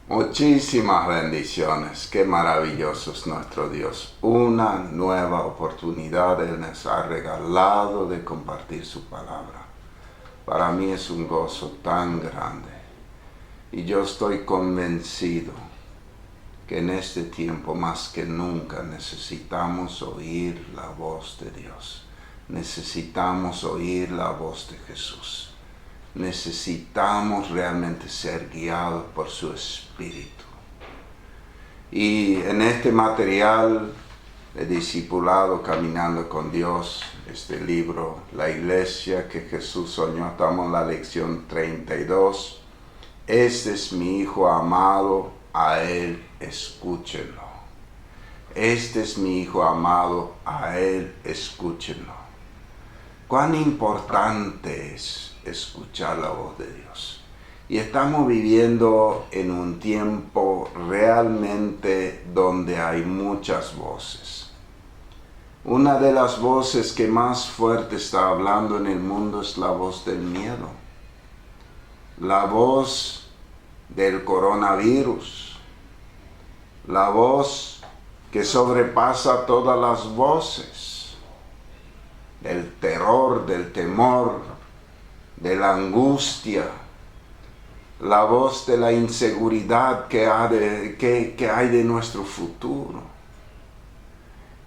Muchísimas bendiciones, qué maravilloso es nuestro Dios. Una nueva oportunidad Él nos ha regalado de compartir su palabra. Para mí es un gozo tan grande y yo estoy convencido que en este tiempo más que nunca necesitamos oír la voz de Dios. Necesitamos oír la voz de Jesús. Necesitamos realmente ser guiados por su Espíritu. Y en este material de discipulado Caminando con Dios, este libro, La Iglesia que Jesús soñó, estamos en la lección 32. Este es mi Hijo amado, a Él escúchenlo. Este es mi Hijo amado, a Él escúchenlo. Cuán importante es escuchar la voz de Dios. Y estamos viviendo en un tiempo realmente donde hay muchas voces. Una de las voces que más fuerte está hablando en el mundo es la voz del miedo. La voz del coronavirus. La voz que sobrepasa todas las voces. Del terror, del temor, de la angustia, la voz de la inseguridad que hay de nuestro futuro.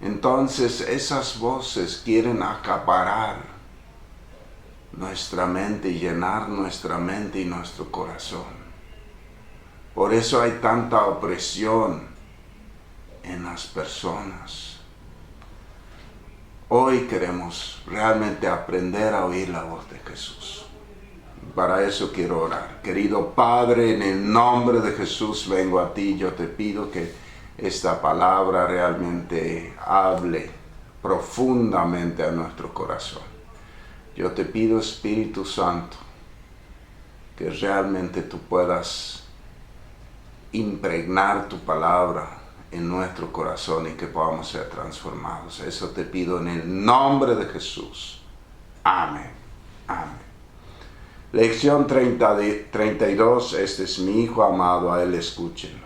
Entonces esas voces quieren acaparar nuestra mente y llenar nuestra mente y nuestro corazón. Por eso hay tanta opresión en las personas. Hoy queremos realmente aprender a oír la voz de Jesús. Para eso quiero orar. Querido Padre, en el nombre de Jesús vengo a ti. Yo te pido que esta palabra realmente hable profundamente a nuestro corazón. Yo te pido, Espíritu Santo, que realmente tú puedas impregnar tu palabra en nuestro corazón y que podamos ser transformados. Eso te pido en el nombre de Jesús. Amén. Amén. Lección 32. Este es mi Hijo amado, a Él escúchenlo.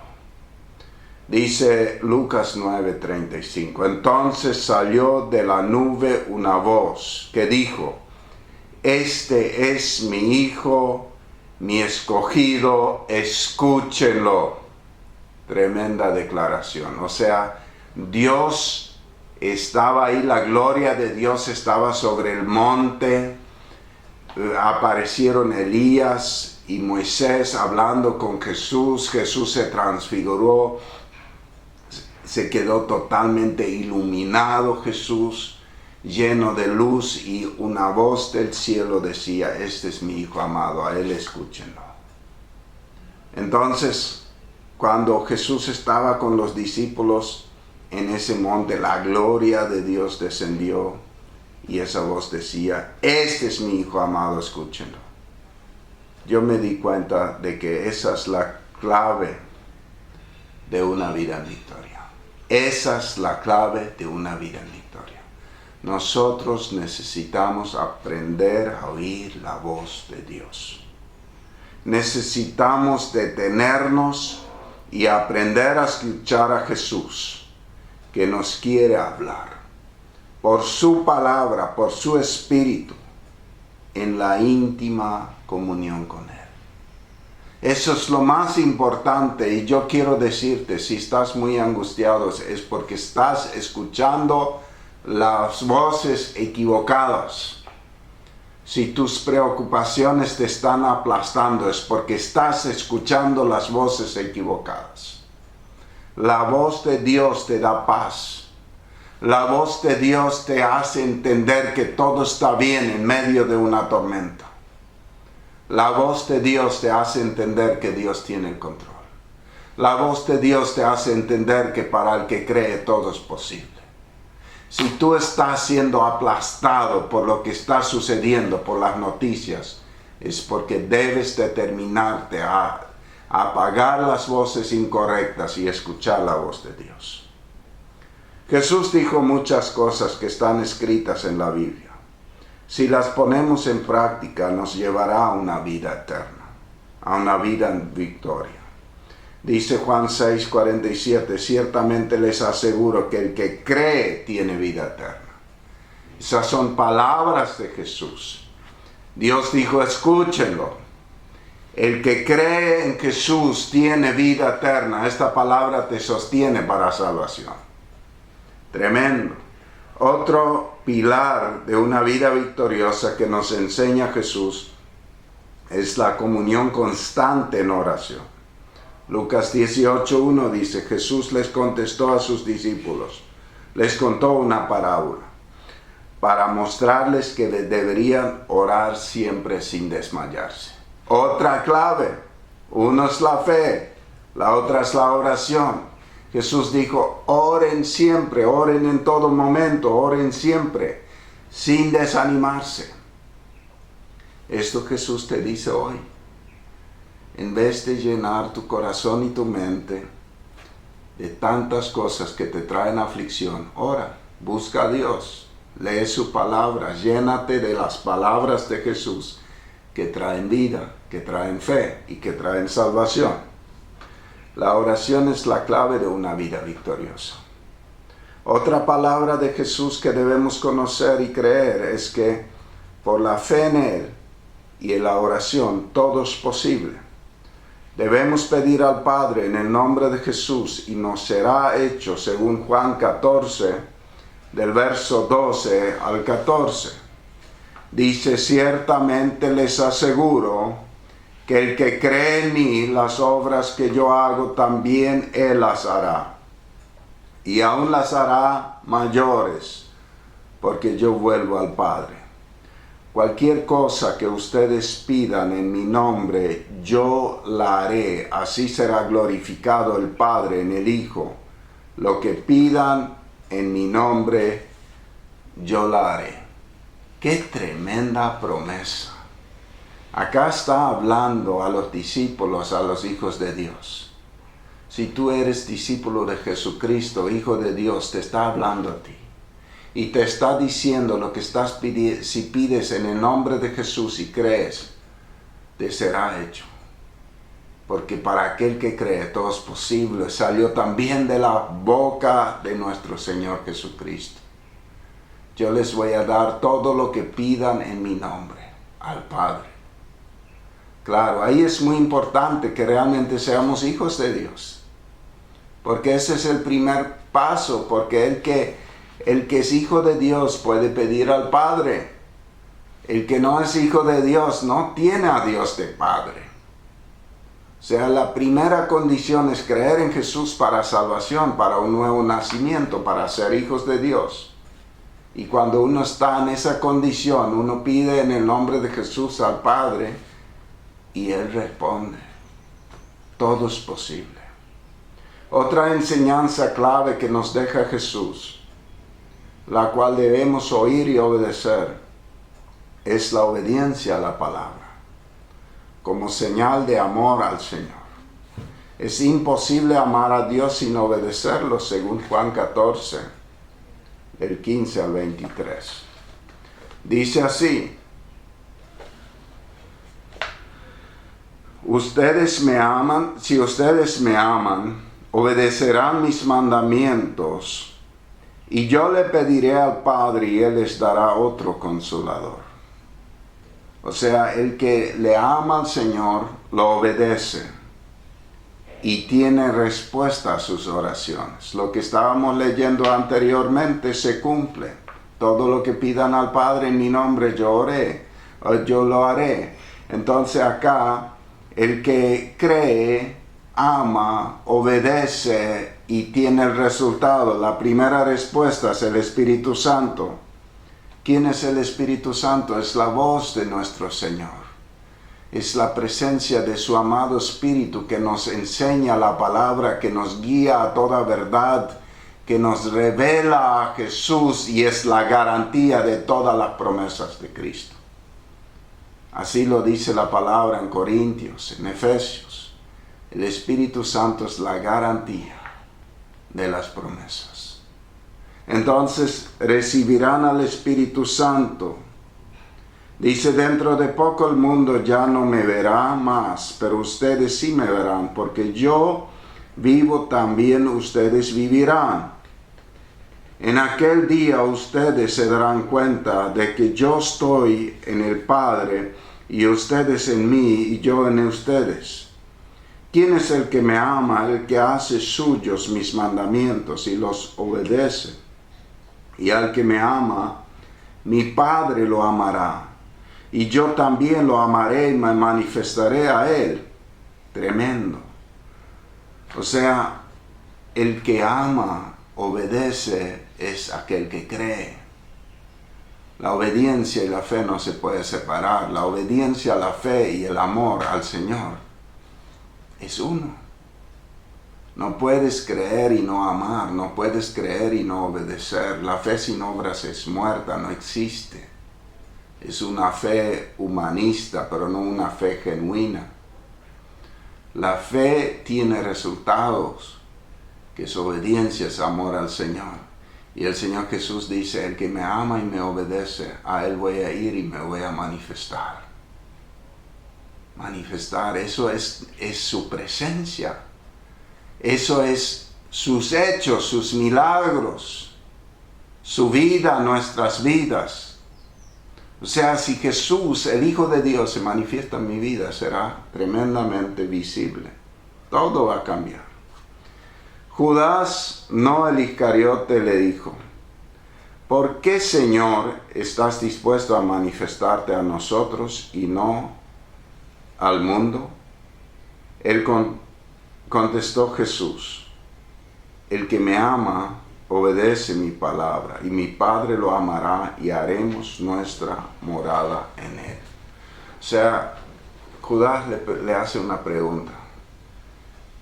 Dice Lucas 9:35. Entonces salió de la nube una voz que dijo: Este es mi Hijo, mi escogido, escúchenlo. Tremenda declaración. O sea, Dios estaba ahí, la gloria de Dios estaba sobre el monte. Aparecieron Elías y Moisés hablando con Jesús. Jesús se transfiguró, se quedó totalmente iluminado Jesús, lleno de luz, y una voz del cielo decía: Este es mi Hijo amado, a Él escúchenlo. Entonces, cuando Jesús estaba con los discípulos en ese monte, la gloria de Dios descendió y esa voz decía: Este es mi Hijo amado, escúchenlo. Yo me di cuenta de que esa es la clave de una vida en victoria. Esa es la clave de una vida en victoria. Nosotros necesitamos aprender a oír la voz de Dios. Necesitamos detenernos y aprender a escuchar a Jesús, que nos quiere hablar por su palabra, por su Espíritu, en la íntima comunión con Él. Eso es lo más importante, y yo quiero decirte, si estás muy angustiado, es porque estás escuchando las voces equivocadas. Si tus preocupaciones te están aplastando, es porque estás escuchando las voces equivocadas. La voz de Dios te da paz. La voz de Dios te hace entender que todo está bien en medio de una tormenta. La voz de Dios te hace entender que Dios tiene el control. La voz de Dios te hace entender que para el que cree todo es posible. Si tú estás siendo aplastado por lo que está sucediendo, por las noticias, es porque debes determinarte a apagar las voces incorrectas y escuchar la voz de Dios. Jesús dijo muchas cosas que están escritas en la Biblia. Si las ponemos en práctica, nos llevará a una vida eterna, a una vida en victoria. Dice Juan 6:47, ciertamente les aseguro que el que cree tiene vida eterna. Esas son palabras de Jesús. Dios dijo, escúchenlo. El que cree en Jesús tiene vida eterna. Esta palabra te sostiene para salvación. Tremendo. Otro pilar de una vida victoriosa que nos enseña Jesús es la comunión constante en oración. Lucas 18:1 dice, Jesús les contestó a sus discípulos, les contó una parábola para mostrarles que deberían orar siempre sin desmayarse. Otra clave, uno es la fe, la otra es la oración. Jesús dijo, oren siempre, oren en todo momento, oren siempre, sin desanimarse. Esto Jesús te dice hoy. En vez de llenar tu corazón y tu mente de tantas cosas que te traen aflicción, ora, busca a Dios, lee su palabra, llénate de las palabras de Jesús que traen vida, que traen fe y que traen salvación. La oración es la clave de una vida victoriosa. Otra palabra de Jesús que debemos conocer y creer es que por la fe en Él y en la oración todo es posible. Debemos pedir al Padre en el nombre de Jesús y nos será hecho según Juan 14, del verso 12 al 14. Dice, ciertamente les aseguro que el que cree en mí, las obras que yo hago, también Él las hará. Y aún las hará mayores, porque yo vuelvo al Padre. Cualquier cosa que ustedes pidan en mi nombre, yo la haré. Así será glorificado el Padre en el Hijo. Lo que pidan en mi nombre, yo la haré. ¡Qué tremenda promesa! Acá está hablando a los discípulos, a los hijos de Dios. Si tú eres discípulo de Jesucristo, hijo de Dios, te está hablando a ti. Y te está diciendo lo que estás pidiendo. Si pides en el nombre de Jesús y crees, te será hecho. Porque para aquel que cree todo es posible. Salió también de la boca de nuestro Señor Jesucristo. Yo les voy a dar todo lo que pidan en mi nombre al Padre. Claro, ahí es muy importante que realmente seamos hijos de Dios. Porque ese es el primer paso, porque el que es hijo de Dios puede pedir al Padre. El que no es hijo de Dios no tiene a Dios de Padre. O sea, la primera condición es creer en Jesús para salvación, para un nuevo nacimiento, para ser hijos de Dios. Y cuando uno está en esa condición, uno pide en el nombre de Jesús al Padre, y Él responde, todo es posible. Otra enseñanza clave que nos deja Jesús, la cual debemos oír y obedecer, es la obediencia a la palabra, como señal de amor al Señor. Es imposible amar a Dios sin obedecerlo, según Juan 14, del 15 al 23. Dice así, ustedes me aman, si ustedes me aman, obedecerán mis mandamientos, y yo le pediré al Padre y Él les dará otro consolador. O sea, el que le ama al Señor, lo obedece, y tiene respuesta a sus oraciones. Lo que estábamos leyendo anteriormente se cumple. Todo lo que pidan al Padre en mi nombre, yo lo haré. Entonces acá, el que cree, ama, obedece y tiene el resultado. La primera respuesta es el Espíritu Santo. ¿Quién es el Espíritu Santo? Es la voz de nuestro Señor. Es la presencia de su amado Espíritu que nos enseña la palabra, que nos guía a toda verdad, que nos revela a Jesús y es la garantía de todas las promesas de Cristo. Así lo dice la palabra en Corintios, en Efesios. El Espíritu Santo es la garantía de las promesas. Entonces recibirán al Espíritu Santo. Dice, dentro de poco el mundo ya no me verá más, pero ustedes sí me verán, porque yo vivo, también ustedes vivirán. En aquel día ustedes se darán cuenta de que yo estoy en el Padre, y ustedes en mí, y yo en ustedes. ¿Quién es el que me ama? El que hace suyos mis mandamientos y los obedece. Y al que me ama, mi Padre lo amará. Y yo también lo amaré y me manifestaré a él. Tremendo. O sea, el que ama, obedece, es aquel que cree. La obediencia y la fe no se puede separar. La obediencia a la fe y el amor al Señor es uno. No puedes creer y no amar. No puedes creer y no obedecer. La fe sin obras es muerta, no existe. Es una fe humanista, pero no una fe genuina. La fe tiene resultados, que es obediencia, es amor al Señor. Y el Señor Jesús dice, el que me ama y me obedece, a él voy a ir y me voy a manifestar. Manifestar, eso es su presencia. Eso es sus hechos, sus milagros, su vida, nuestras vidas. O sea, si Jesús, el Hijo de Dios, se manifiesta en mi vida, será tremendamente visible. Todo va a cambiar. Judas, no el Iscariote, le dijo, ¿por qué, Señor, estás dispuesto a manifestarte a nosotros y no al mundo? Él contestó Jesús, el que me ama, obedece mi palabra, y mi Padre lo amará, y haremos nuestra morada en él. O sea, Judas le hace una pregunta.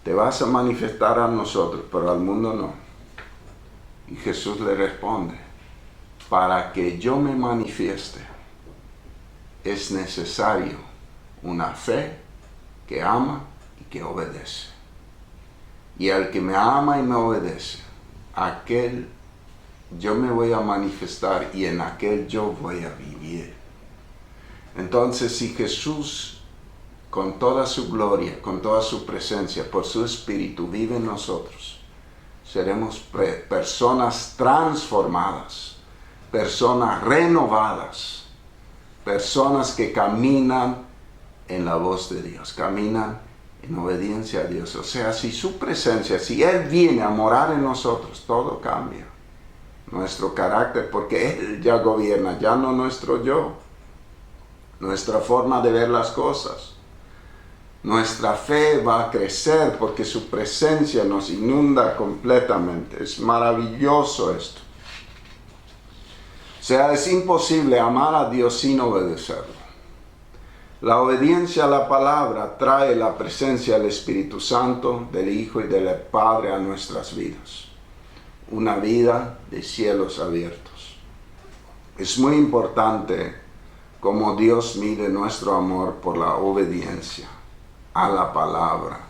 Te vas a manifestar a nosotros, pero al mundo no. Y Jesús le responde, para que yo me manifieste, es necesario una fe que ama y que obedece. Y al que me ama y me obedece, aquel yo me voy a manifestar y en aquel yo voy a vivir. Entonces, si Jesús, con toda su gloria, con toda su presencia, por su Espíritu, vive en nosotros, seremos personas transformadas, personas renovadas, personas que caminan en la voz de Dios, caminan en obediencia a Dios. O sea, si su presencia, si Él viene a morar en nosotros, todo cambia. Nuestro carácter, porque Él ya gobierna, ya no nuestro yo. Nuestra forma de ver las cosas. Nuestra fe va a crecer porque su presencia nos inunda completamente. Es maravilloso esto. O sea, es imposible amar a Dios sin obedecerlo. La obediencia a la palabra trae la presencia del Espíritu Santo, del Hijo y del Padre a nuestras vidas. Una vida de cielos abiertos. Es muy importante cómo Dios mide nuestro amor por la obediencia a la palabra.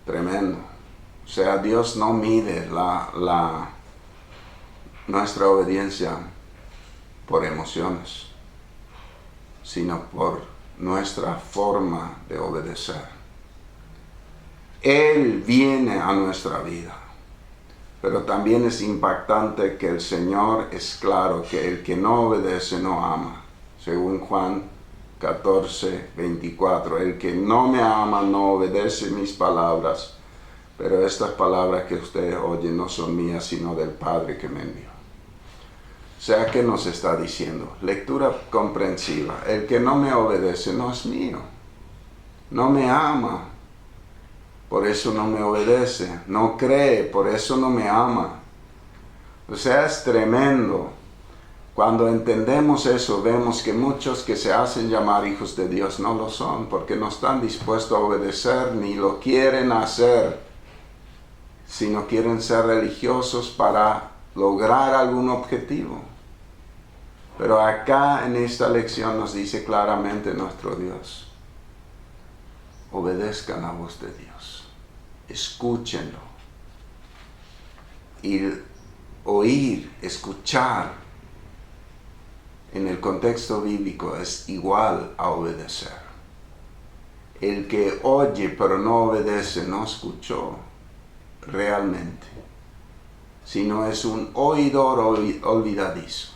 Tremendo. O sea, Dios no mide nuestra obediencia por emociones, sino por nuestra forma de obedecer. Él viene a nuestra vida, pero también es impactante que el Señor es claro que el que no obedece no ama, según Juan 14:24. El que no me ama no obedece mis palabras, pero estas palabras que ustedes oyen no son mías, sino del Padre que me envió. O sea, ¿qué nos está diciendo? Lectura comprensiva. El que no me obedece no es mío. No me ama, por eso no me obedece. No cree, por eso no me ama. O sea, es tremendo. Cuando entendemos eso, vemos que muchos que se hacen llamar hijos de Dios no lo son, porque no están dispuestos a obedecer ni lo quieren hacer, sino quieren ser religiosos para lograr algún objetivo. Pero acá en esta lección nos dice claramente nuestro Dios: obedezcan la voz de Dios, escúchenlo y oír, escuchar, en el contexto bíblico es igual a obedecer. El que oye pero no obedece no escuchó realmente, sino es un oidor olvidadizo.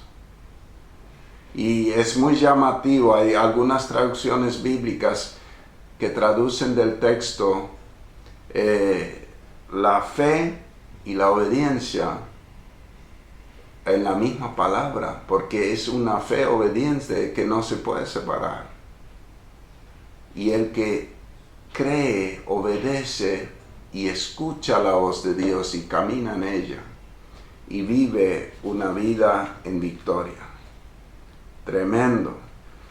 Y es muy llamativo, hay algunas traducciones bíblicas que traducen del texto la fe y la obediencia en la misma palabra, porque es una fe obediente que no se puede separar. Y el que cree, obedece y escucha la voz de Dios y camina en ella y vive una vida en victoria. Tremendo.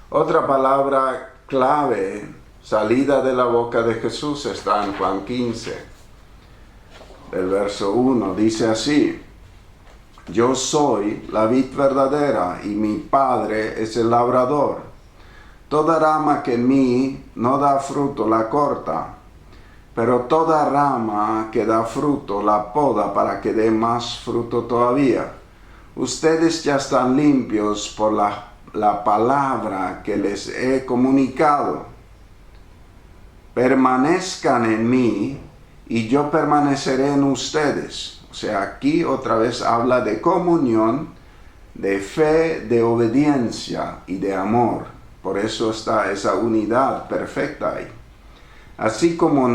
Otra palabra clave, salida de la boca de Jesús, está en Juan 15, el verso 1, dice así: yo soy la vid verdadera y mi Padre es el labrador. Toda rama que en mí no da fruto la corta, pero toda rama que da fruto la poda para que dé más fruto todavía. Ustedes ya están limpios por la palabra que les he comunicado. Permanezcan en mí y yo permaneceré en ustedes. O sea, aquí otra vez habla de comunión, de fe, de obediencia y de amor. Por eso está esa unidad perfecta ahí. Así como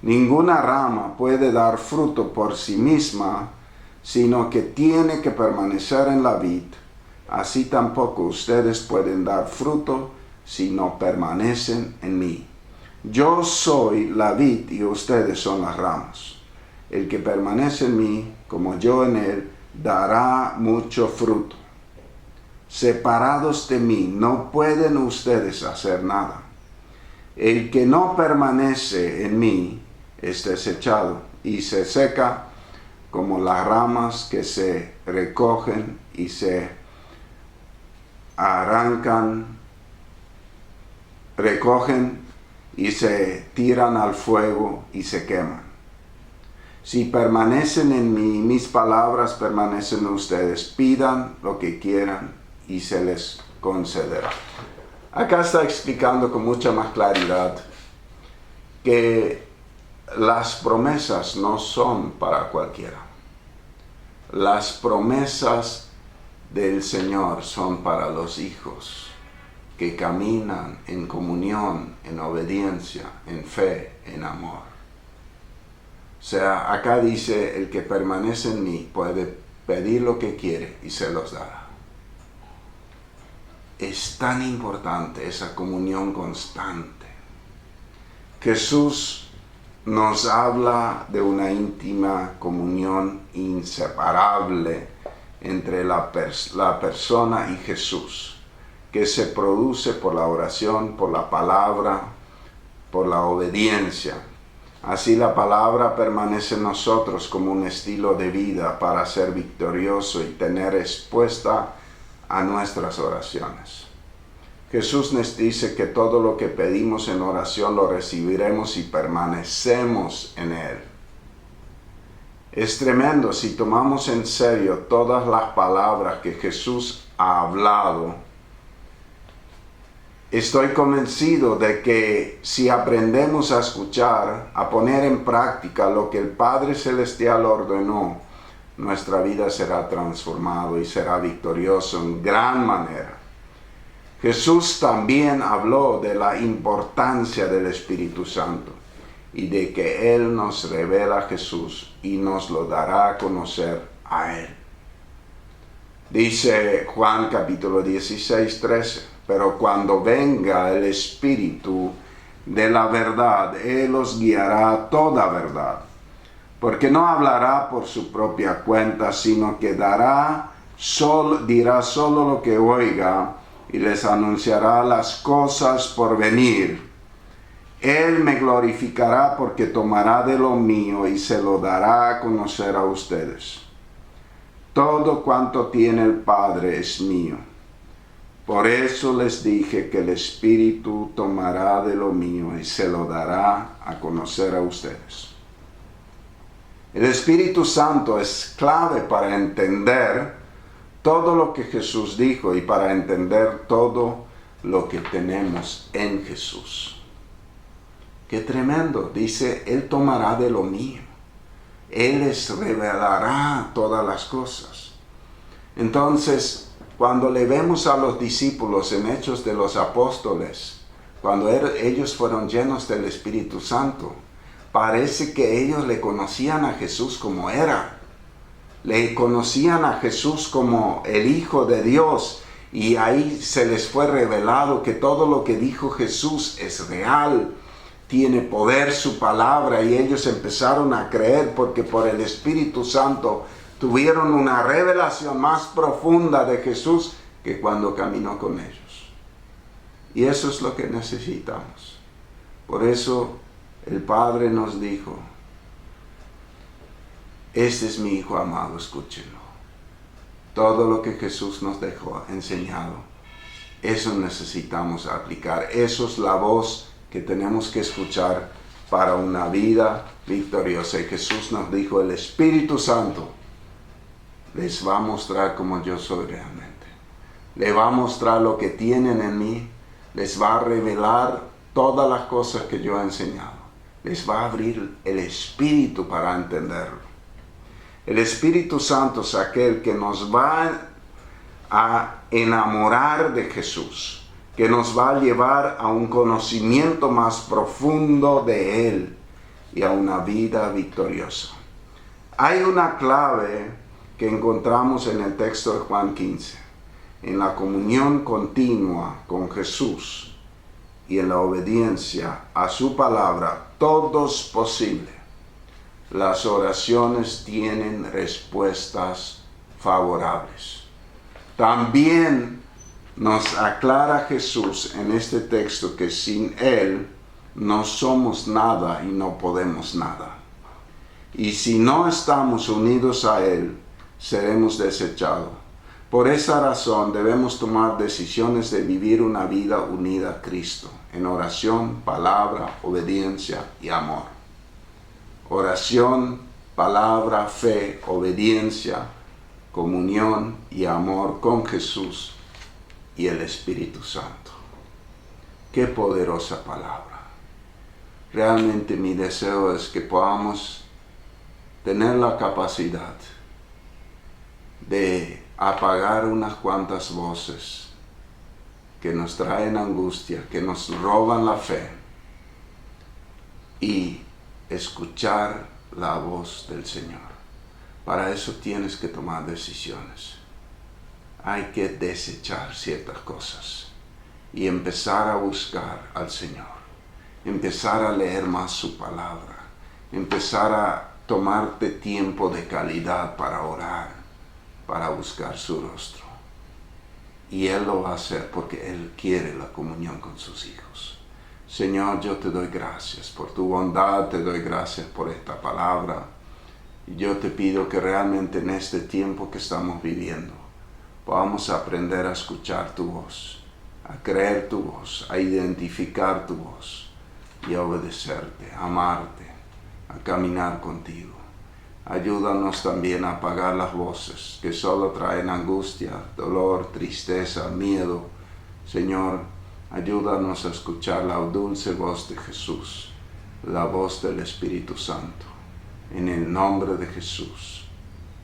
ninguna rama puede dar fruto por sí misma, sino que tiene que permanecer en la vid, así tampoco ustedes pueden dar fruto si no permanecen en mí. Yo soy la vid y ustedes son las ramas. El que permanece en mí, como yo en él, dará mucho fruto. Separados de mí, no pueden ustedes hacer nada. El que no permanece en mí es desechado y se seca como las ramas que se recogen y se recogen y se tiran al fuego y se queman. Si permanecen en mí, mis palabras permanecen en ustedes, pidan lo que quieran y se les concederá. Acá está explicando con mucha más claridad que las promesas no son para cualquiera. Las promesas del Señor son para los hijos que caminan en comunión, en obediencia, en fe, en amor. O sea, acá dice, el que permanece en mí puede pedir lo que quiere y se los dará. Es tan importante esa comunión constante. Jesús nos habla de una íntima comunión inseparable entre la persona y Jesús, que se produce por la oración, por la palabra, por la obediencia. Así la palabra permanece en nosotros como un estilo de vida para ser victorioso y tener respuesta a nuestras oraciones. Jesús nos dice que todo lo que pedimos en oración lo recibiremos si permanecemos en Él. Es tremendo si tomamos en serio todas las palabras que Jesús ha hablado. Estoy convencido de que si aprendemos a escuchar, a poner en práctica lo que el Padre Celestial ordenó, nuestra vida será transformada y será victorioso en gran manera. Jesús también habló de la importancia del Espíritu Santo y de que Él nos revela a Jesús y nos lo dará a conocer a Él. Dice Juan capítulo 16, 13, pero cuando venga el Espíritu de la verdad, Él os guiará a toda verdad, porque no hablará por su propia cuenta, sino que dirá solo lo que oiga y les anunciará las cosas por venir. Él me glorificará porque tomará de lo mío y se lo dará a conocer a ustedes. Todo cuanto tiene el Padre es mío. Por eso les dije que el Espíritu tomará de lo mío y se lo dará a conocer a ustedes. El Espíritu Santo es clave para entender todo lo que Jesús dijo y para entender todo lo que tenemos en Jesús. Qué tremendo. Dice, Él tomará de lo mío. Él les revelará todas las cosas. Entonces, cuando le vemos a los discípulos en Hechos de los Apóstoles, cuando ellos fueron llenos del Espíritu Santo, parece que ellos le conocían a Jesús como era. Le conocían a Jesús como el Hijo de Dios. Y ahí se les fue revelado que todo lo que dijo Jesús es real. Tiene poder su palabra. Y ellos empezaron a creer porque por el Espíritu Santo tuvieron una revelación más profunda de Jesús que cuando caminó con ellos. Y eso es lo que necesitamos. Por eso el Padre nos dijo, este es mi Hijo amado, escúchenlo. Todo lo que Jesús nos dejó enseñado, eso necesitamos aplicar. Eso es la voz que tenemos que escuchar para una vida victoriosa. Y Jesús nos dijo, el Espíritu Santo les va a mostrar cómo yo soy realmente. Les va a mostrar lo que tienen en mí. Les va a revelar todas las cosas que yo he enseñado. Les va a abrir el espíritu para entenderlo. El Espíritu Santo es aquel que nos va a enamorar de Jesús, que nos va a llevar a un conocimiento más profundo de Él y a una vida victoriosa. Hay una clave que encontramos en el texto de Juan 15, en la comunión continua con Jesús y en la obediencia a su palabra, todo es posible. Las oraciones tienen respuestas favorables. También nos aclara Jesús en este texto que sin Él no somos nada y no podemos nada. Y si no estamos unidos a Él, seremos desechados. Por esa razón debemos tomar decisiones de vivir una vida unida a Cristo, en oración, palabra, obediencia y amor. Oración, palabra, fe, obediencia, comunión y amor con Jesús y el Espíritu Santo. Qué poderosa palabra. Realmente mi deseo es que podamos tener la capacidad de apagar unas cuantas voces que nos traen angustia, que nos roban la fe, y escuchar la voz del Señor. Para eso tienes que tomar decisiones. Hay que desechar ciertas cosas y empezar a buscar al Señor. Empezar a leer más su palabra. Empezar a tomarte tiempo de calidad para orar, para buscar su rostro. Y Él lo va a hacer porque Él quiere la comunión con sus hijos. Señor, yo te doy gracias por tu bondad, te doy gracias por esta palabra. Y yo te pido que realmente en este tiempo que estamos viviendo, podamos aprender a escuchar tu voz, a creer tu voz, a identificar tu voz y a obedecerte, a amarte, a caminar contigo. Ayúdanos también a apagar las voces que solo traen angustia, dolor, tristeza, miedo. Señor, ayúdanos a escuchar la dulce voz de Jesús, la voz del Espíritu Santo. En el nombre de Jesús.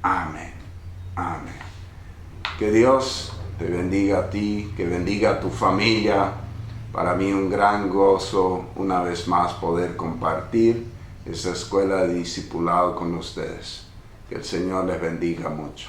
Amén. Amén. Que Dios te bendiga a ti, que bendiga a tu familia. Para mí un gran gozo una vez más poder compartir esta escuela de discipulado con ustedes. Que el Señor les bendiga mucho.